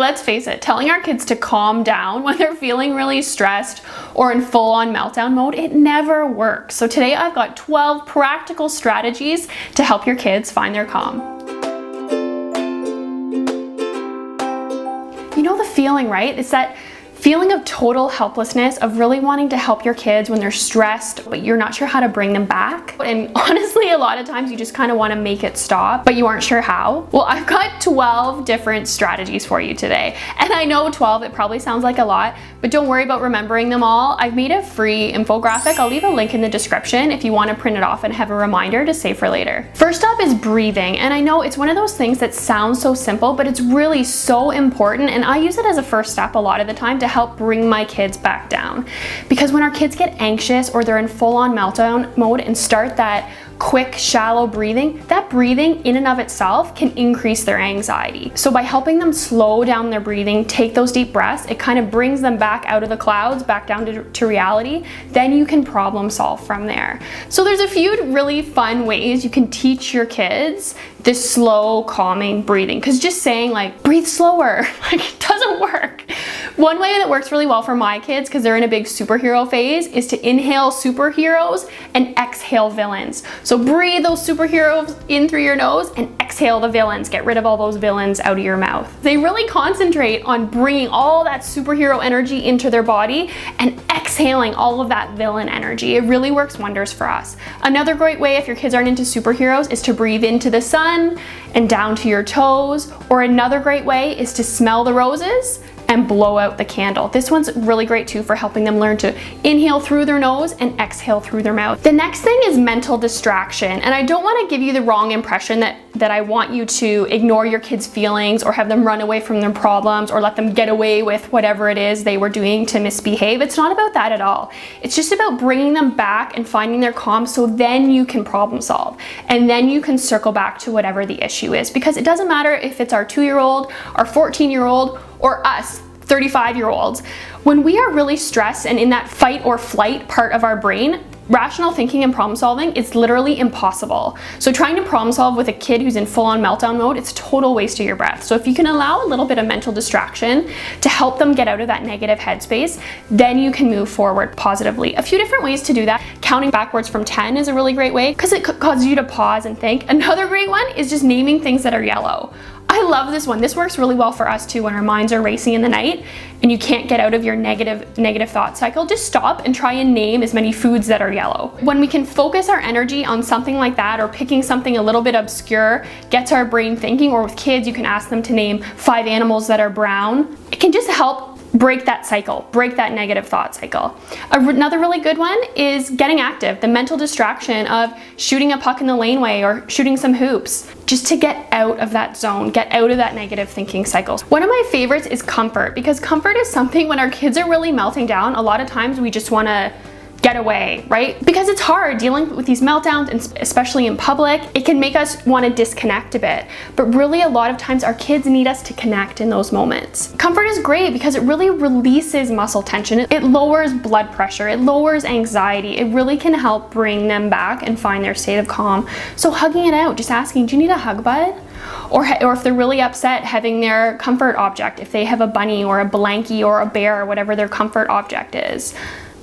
let's face it, telling our kids to calm down when they're feeling really stressed or in full-on meltdown mode, it never works. So today I've got 12 practical strategies to help your kids find their calm. You know the feeling, right? It's that feeling of total helplessness, of really wanting to help your kids when they're stressed, but you're not sure how to bring them back. And honestly, a lot of times you just kind of want to make it stop, but you aren't sure how. Well, I've got 12 different strategies for you today. And I know 12, it probably sounds like a lot, but don't worry about remembering them all. I've made a free infographic. I'll leave a link in the description if you want to print it off and have a reminder to save for later. First up is breathing. And I know it's one of those things that sounds so simple, but it's really so important. And I use it as a first step a lot of the time to help bring my kids back down. Because when our kids get anxious or they're in full-on meltdown mode and start that quick, shallow breathing, that breathing in and of itself can increase their anxiety. So by helping them slow down their breathing, take those deep breaths, it kind of brings them back out of the clouds, back down to reality. Then you can problem solve from there. So there's a few really fun ways you can teach your kids this slow, calming breathing. Because just saying like, breathe slower, like it doesn't work. One way that works really well for my kids, because they're in a big superhero phase, is to inhale superheroes and exhale villains. So breathe those superheroes in through your nose and exhale the villains. Get rid of all those villains out of your mouth. They really concentrate on bringing all that superhero energy into their body and exhaling all of that villain energy. It really works wonders for us. Another great way, if your kids aren't into superheroes, is to breathe into the sun and down to your toes. Or another great way is to smell the roses and blow out the candle. This one's really great too for helping them learn to inhale through their nose and exhale through their mouth. The next thing is mental distraction. And I don't want to give you the wrong impression that I want you to ignore your kids' feelings or have them run away from their problems or let them get away with whatever it is they were doing to misbehave. It's not about that at all. It's just about bringing them back and finding their calm, so then you can problem solve. And then you can circle back to whatever the issue is. Because it doesn't matter if it's our 2-year-old, our 14-year-old, or us, 35-year-olds. When we are really stressed and in that fight or flight part of our brain, rational thinking and problem solving is literally impossible. So trying to problem solve with a kid who's in full-on meltdown mode, it's a total waste of your breath. So if you can allow a little bit of mental distraction to help them get out of that negative headspace, then you can move forward positively. A few different ways to do that. Counting backwards from 10 is a really great way because it causes you to pause and think. Another great one is just naming things that are yellow. I love this one. This works really well for us too when our minds are racing in the night and you can't get out of your negative thought cycle. Just stop and try and name as many foods that are yellow. When we can focus our energy on something like that, or picking something a little bit obscure, gets our brain thinking. Or with kids, you can ask them to name 5 animals that are brown. It can just help break that cycle, break that negative thought cycle. Another really good one is getting active. The mental distraction of shooting a puck in the laneway or shooting some hoops, just to get out of that zone, get out of that negative thinking cycle. One of my favorites is comfort, because comfort is something when our kids are really melting down, a lot of times we just want to get away, right? Because it's hard dealing with these meltdowns, and especially in public, it can make us want to disconnect a bit. But really a lot of times our kids need us to connect in those moments. Comfort is great because it really releases muscle tension. It lowers blood pressure, it lowers anxiety. It really can help bring them back and find their state of calm. So hugging it out, just asking, do you need a hug, bud? Or if they're really upset, having their comfort object, if they have a bunny or a blankie or a bear or whatever their comfort object is.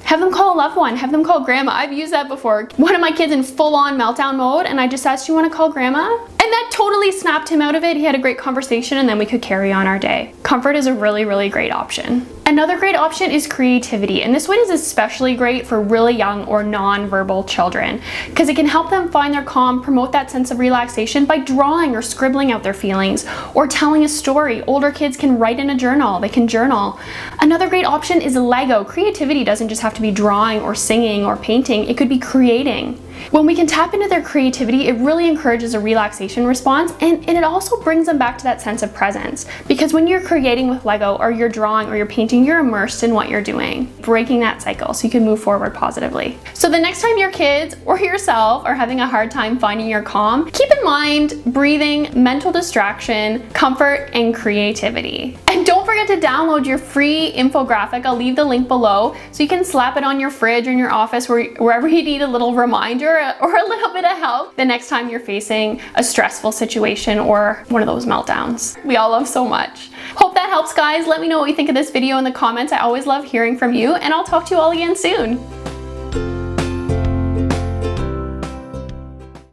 Have them call a loved one, have them call grandma. I've used that before. One of my kids in full-on meltdown mode, and I just asked, do you want to call grandma? And that totally snapped him out of it. He had a great conversation, and then we could carry on our day. Comfort is a really, really great option. Another great option is creativity, and this one is especially great for really young or non-verbal children because it can help them find their calm, promote that sense of relaxation by drawing or scribbling out their feelings or telling a story. Older kids can write in a journal, they can journal. Another great option is Lego. Creativity doesn't just have to be drawing or singing or painting, it could be creating. When we can tap into their creativity, it really encourages a relaxation response, and it also brings them back to that sense of presence. Because when you're creating with Lego or you're drawing or you're painting, you're immersed in what you're doing, breaking that cycle so you can move forward positively. So the next time your kids or yourself are having a hard time finding your calm, keep in mind breathing, mental distraction, comfort, and creativity. And don't forget to download your free infographic. I'll leave the link below so you can slap it on your fridge or in your office wherever you need a little reminder or a little bit of help the next time you're facing a stressful situation or one of those meltdowns we all love so much. Hope that helps, guys. Let me know what you think of this video in the comments. I always love hearing from you, and I'll talk to you all again soon.